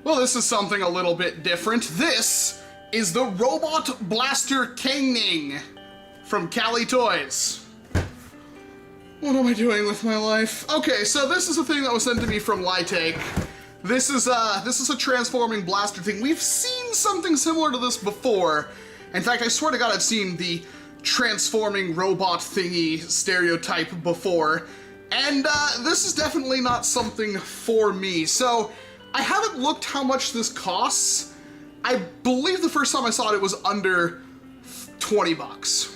Well, this is something a little bit different. This is the Robot Blaster King from Cali Toys. What am I doing with my life? Okay, so this is a thing that was sent to me from Lytake. This is a transforming blaster thing. We've seen something similar to this before. In fact, I swear to God, I've seen the transforming robot thingy stereotype before. And this is definitely not something for me. So I haven't looked how much this costs. I believe the first time I saw it, it was under 20 bucks.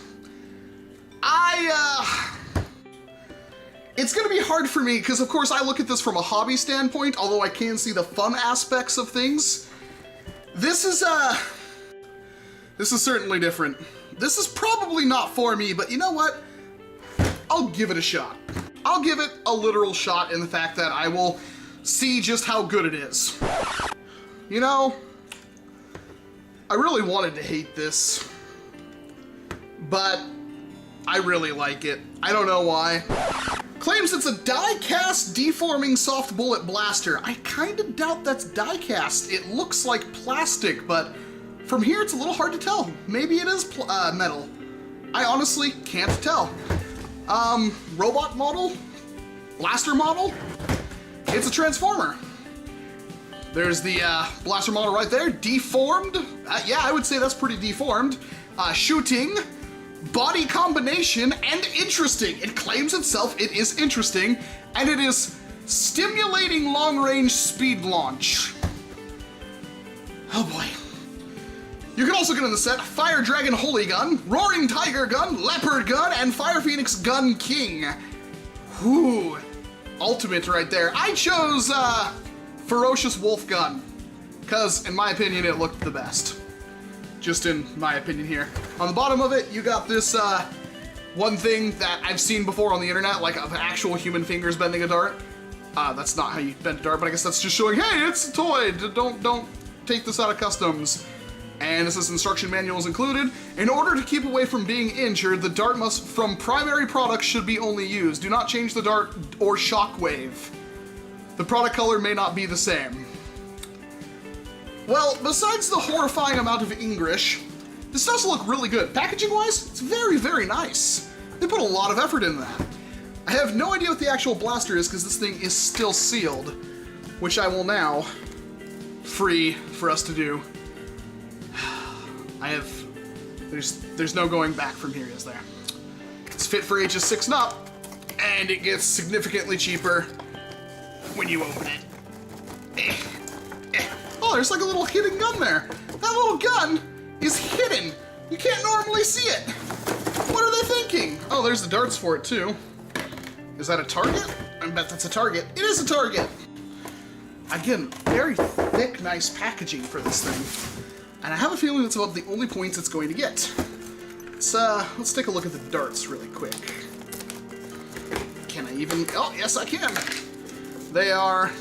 It's gonna be hard for me because, of course, I look at this from a hobby standpoint, although I can see the fun aspects of things. This is certainly different. This is probably not for me, but you know what? I'll give it a shot. I'll give it a literal shot in the fact that I will see just how good it is. You know, I really wanted to hate this, but I really like it. I don't know why. Claims it's a die-cast deforming soft bullet blaster. I kind of doubt that's die-cast. It looks like plastic, but from here it's a little hard to tell. Maybe it is metal. I honestly can't tell. Robot model? Blaster model? It's a transformer. There's the blaster model right there, deformed. Yeah, I would say that's pretty deformed. Shooting. Body combination, and interesting. It claims itself it is interesting, and it is stimulating long-range speed launch. Oh boy. You can also get in the set Fire Dragon Holy Gun, Roaring Tiger Gun, Leopard Gun, and Fire Phoenix Gun King. Whew. Ultimate right there. I chose Ferocious Wolf Gun, because in my opinion it looked the best. Just in my opinion here. On the bottom of it, you got this one thing that I've seen before on the internet, like of actual human fingers bending a dart. That's not how you bend a dart, but I guess that's just showing, hey, it's a toy. Don't take this out of customs. And it says instruction manual is included. In order to keep away from being injured, the dart from primary products should be only used. Do not change the dart or shockwave. The product color may not be the same. Well, besides the horrifying amount of English, this does look really good. Packaging-wise, it's very, very nice. They put a lot of effort into that. I have no idea what the actual blaster is because this thing is still sealed, which I will now free for us to do. There's no going back from here, is there? It's fit for ages 6 and up, and it gets significantly cheaper when you open it. Oh, there's like a little hidden gun there. That little gun is hidden. You can't normally see it. What are they thinking? Oh, there's the darts for it too. Is that a target? I bet that's a target. It is a target. Again, very thick, nice packaging for this thing. And I have a feeling that's about the only points it's going to get. Let's take a look at the darts really quick. Can I even, oh, yes I can. They are,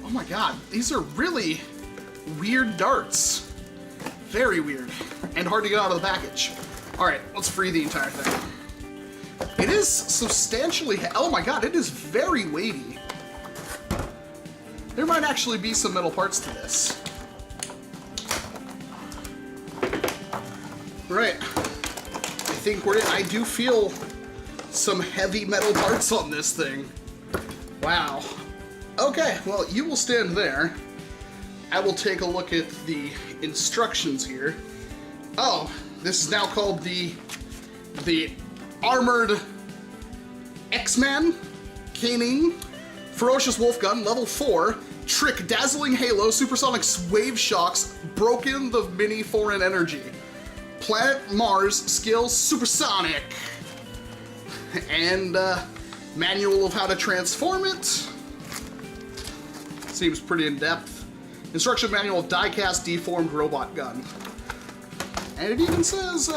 oh my god, these are really weird darts. Very weird, and hard to get out of the package. Alright, let's free the entire thing. It is substantially, oh my god, it is very weighty. There might actually be some metal parts to this. Right, I think I do feel some heavy metal parts on this thing. Wow. Okay, well, you will stand there. I will take a look at the instructions here. Oh, this is now called the Armored X-Man Caning Ferocious Wolf Gun, level 4. Trick, dazzling halo, supersonic wave shocks, broken the mini foreign energy. Planet Mars, skills supersonic. And manual of how to transform it. Seems pretty in-depth. Instruction manual of die-cast deformed robot gun. And it even says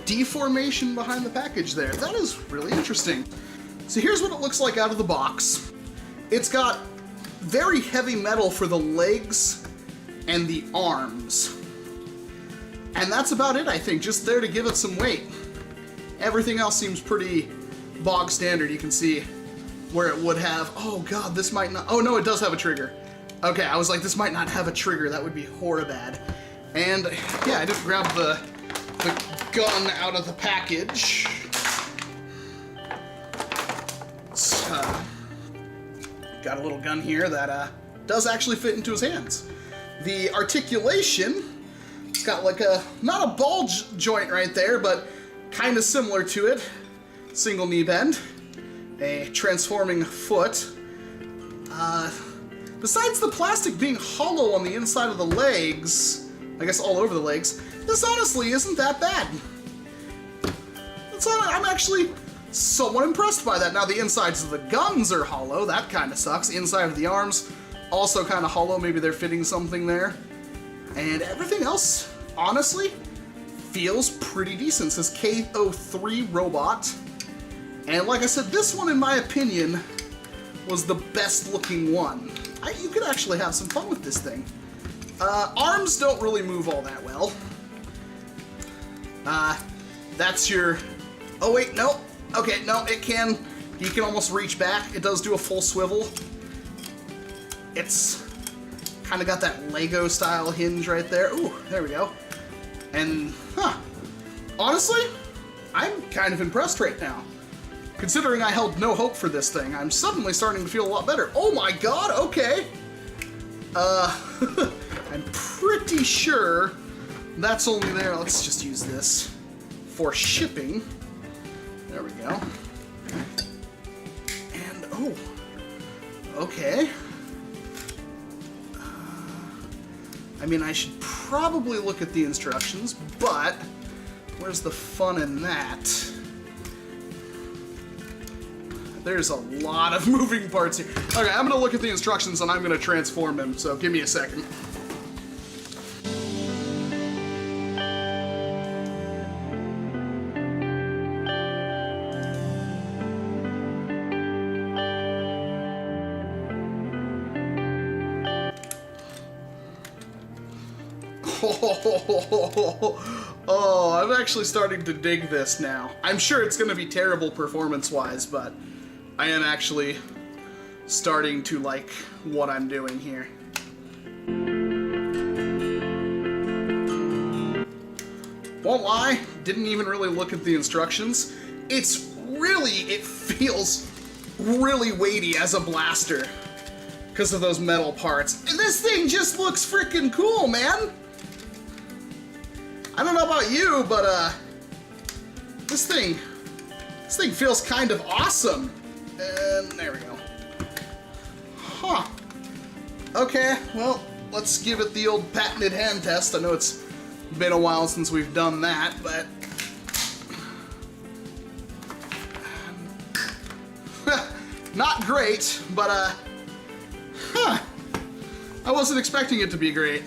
deformation behind the package there. That is really interesting. So here's what it looks like out of the box. It's got very heavy metal for the legs and the arms. And that's about it, I think, just there to give it some weight. Everything else seems pretty bog standard. You can see where it would have, oh god, this might not, oh no, it does have a trigger. Okay, I was like, this might not have a trigger. That would be horrible. And yeah, I didn't grab the gun out of the package. It's, got a little gun here that does actually fit into his hands. The articulation, it's got like not a ball joint right there, but kind of similar to it. Single knee bend, a transforming foot. Besides the plastic being hollow on the inside of the legs, I guess all over the legs, this honestly isn't that bad. I'm actually somewhat impressed by that. Now the insides of the guns are hollow, that kind of sucks. Inside of the arms, also kind of hollow, maybe they're fitting something there. And everything else, honestly, feels pretty decent. It says K03 robot. And like I said, this one, in my opinion, was the best looking one. You could actually have some fun with this thing. Arms don't really move all that well. That's your... Oh wait, no. Okay, no, it can... You can almost reach back. It does do a full swivel. It's kind of got that Lego style hinge right there. Ooh, there we go. And, honestly, I'm kind of impressed right now. Considering I held no hope for this thing, I'm suddenly starting to feel a lot better. Oh my god, okay. I'm pretty sure that's only there. Let's just use this for shipping. There we go. And, oh, okay. I mean, I should probably look at the instructions, but where's the fun in that? There's a lot of moving parts here. Okay, I'm gonna look at the instructions and I'm gonna transform him, so give me a second. Oh, I'm actually starting to dig this now. I'm sure it's gonna be terrible performance-wise, but I am actually starting to like what I'm doing here. Won't lie, didn't even really look at the instructions. It feels really weighty as a blaster because of those metal parts. And this thing just looks freaking cool, man. I don't know about you, but this thing feels kind of awesome. And there we go. Huh. Okay, well, let's give it the old patented hand test. I know it's been a while since we've done that, but... not great, but, I wasn't expecting it to be great.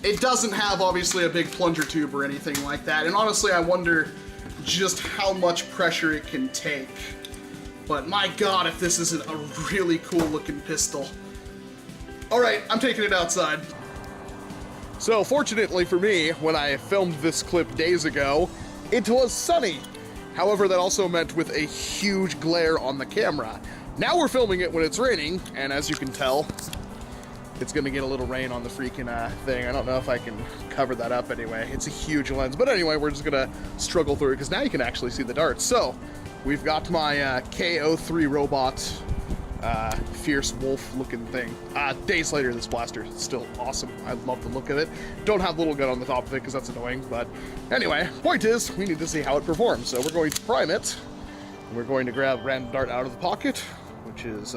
It doesn't have, obviously, a big plunger tube or anything like that, and honestly, I wonder just how much pressure it can take. But my god, if this isn't a really cool looking pistol. Alright, I'm taking it outside. So fortunately for me, when I filmed this clip days ago, it was sunny. However, that also meant with a huge glare on the camera. Now we're filming it when it's raining, and as you can tell, it's gonna get a little rain on the freaking thing. I don't know if I can cover that up anyway. It's a huge lens. But anyway, we're just gonna struggle through it, because now you can actually see the darts. So, we've got my K03 robot, fierce wolf looking thing. Days later, this blaster is still awesome. I love the look of it. Don't have the little gun on the top of it because that's annoying, but anyway, point is, we need to see how it performs. So we're going to prime it. We're going to grab random dart out of the pocket, which is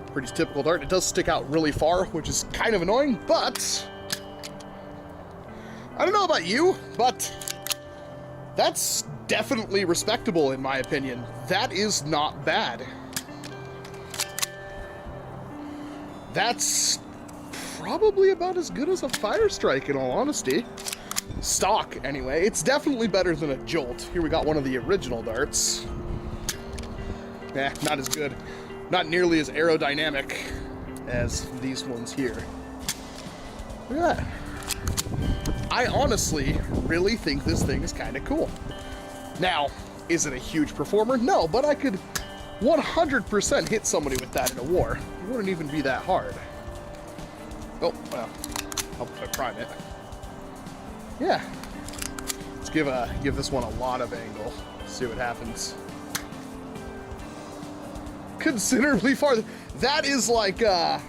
pretty typical dart. It does stick out really far, which is kind of annoying, but I don't know about you, but that's definitely respectable in my opinion. That is not bad. That's probably about as good as a Fire Strike in all honesty. Stock, anyway. It's definitely better than a Jolt. Here we got one of the original darts. Not as good. Not nearly as aerodynamic as these ones here. Look at that. I honestly really think this thing is kind of cool. Now, is it a huge performer? No, but I could 100% hit somebody with that in a war. It wouldn't even be that hard. Oh, well, I'll prime it. Yeah. Let's give this one a lot of angle. See what happens. Considerably farther. That is like, that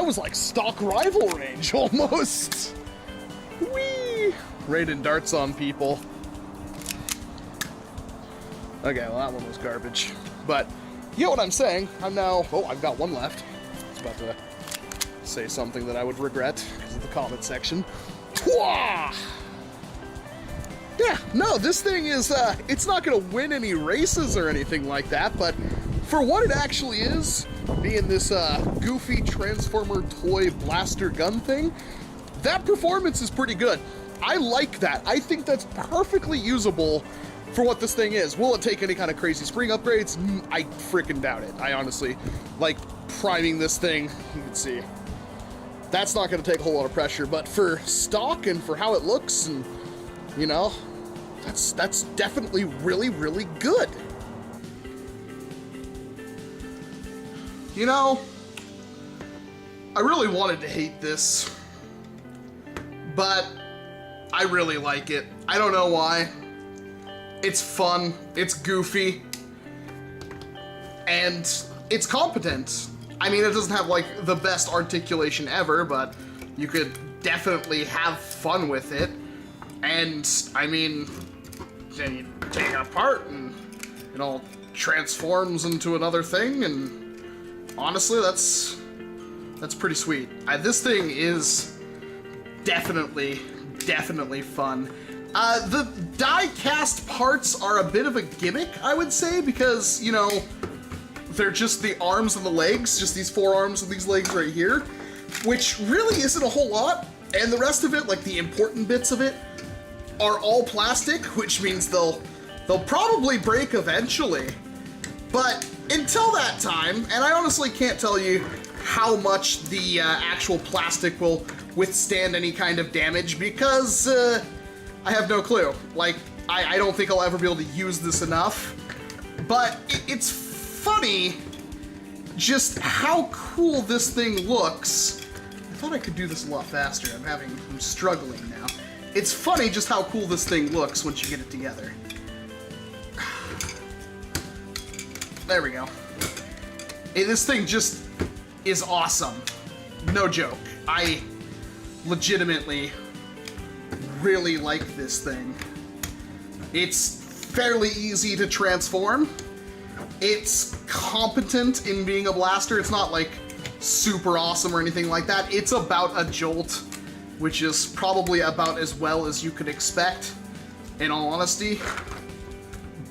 was like stock rival range almost. Whee! Raining darts on people. Okay, well that one was garbage. But, you know what I'm saying? I'm now, oh, I've got one left. I was about to say something that I would regret because of the comment section. Twah! Yeah, no, this thing is, it's not gonna win any races or anything like that, but for what it actually is, being this, goofy Transformer toy blaster gun thing, that performance is pretty good. I like that. I think that's perfectly usable for what this thing is. Will it take any kind of crazy spring upgrades? I freaking doubt it. I honestly, like, priming this thing, you can see, that's not gonna take a whole lot of pressure, but for stock and for how it looks and, you know, that's definitely really, really good. You know, I really wanted to hate this, but I really like it. I don't know why. It's fun, it's goofy, and it's competent. I mean, it doesn't have like the best articulation ever, but you could definitely have fun with it. And I mean, then you take it apart and it all transforms into another thing, and honestly, that's pretty sweet. This thing is definitely fun. The die-cast parts are a bit of a gimmick, I would say, because, you know, they're just the arms and the legs, just these four arms and these legs right here, which really isn't a whole lot, and the rest of it, like the important bits of it, are all plastic, which means they'll probably break eventually. But until that time, and I honestly can't tell you how much the actual plastic will withstand any kind of damage, because I have no clue. Like, I don't think I'll ever be able to use this enough. But it's funny just how cool this thing looks. I thought I could do this a lot faster. I'm struggling now. It's funny just how cool this thing looks once you get it together. There we go. This thing just is awesome. No joke. I legitimately really like this thing. It's fairly easy to transform. It's competent in being a blaster. It's not like super awesome or anything like that. It's about a jolt, which is probably about as well as you could expect, in all honesty.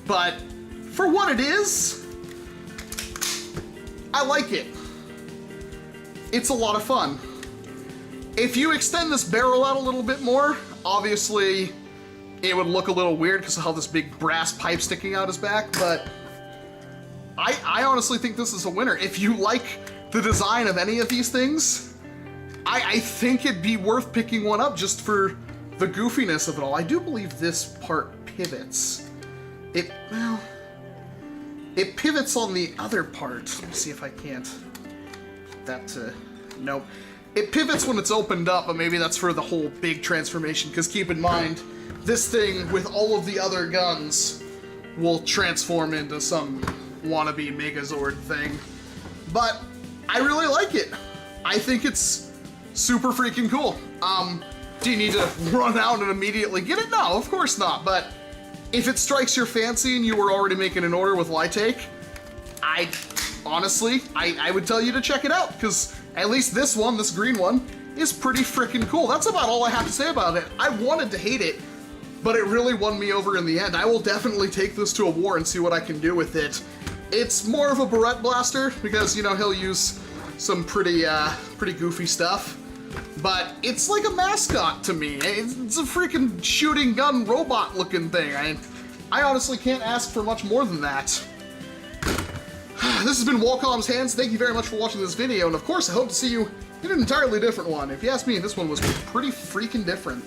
But for what it is, I like it. It's a lot of fun. If you extend this barrel out a little bit more, obviously it would look a little weird because of how this big brass pipe sticking out his back, but I honestly think this is a winner. If you like the design of any of these things, I think it'd be worth picking one up just for the goofiness of it all. I do believe this part pivots. It pivots on the other part. Let me see if I can't get that to, nope. It pivots when it's opened up, but maybe that's for the whole big transformation, because keep in mind, this thing with all of the other guns will transform into some wannabe Megazord thing. But I really like it. I think it's super freaking cool. Do you need to run out and immediately get it? No, of course not, but if it strikes your fancy and you were already making an order with Lytake, honestly, I would tell you to check it out, because at least this one, this green one, is pretty freaking cool. That's about all I have to say about it. I wanted to hate it, but it really won me over in the end. I will definitely take this to a war and see what I can do with it. It's more of a barrette blaster, because, you know, he'll use some pretty goofy stuff, but it's like a mascot to me. It's a freaking shooting gun robot looking thing. I honestly can't ask for much more than that. This has been Walcom's Hands. Thank you very much for watching this video, and of course I hope to see you in an entirely different one. If you ask me, this one was pretty freaking different.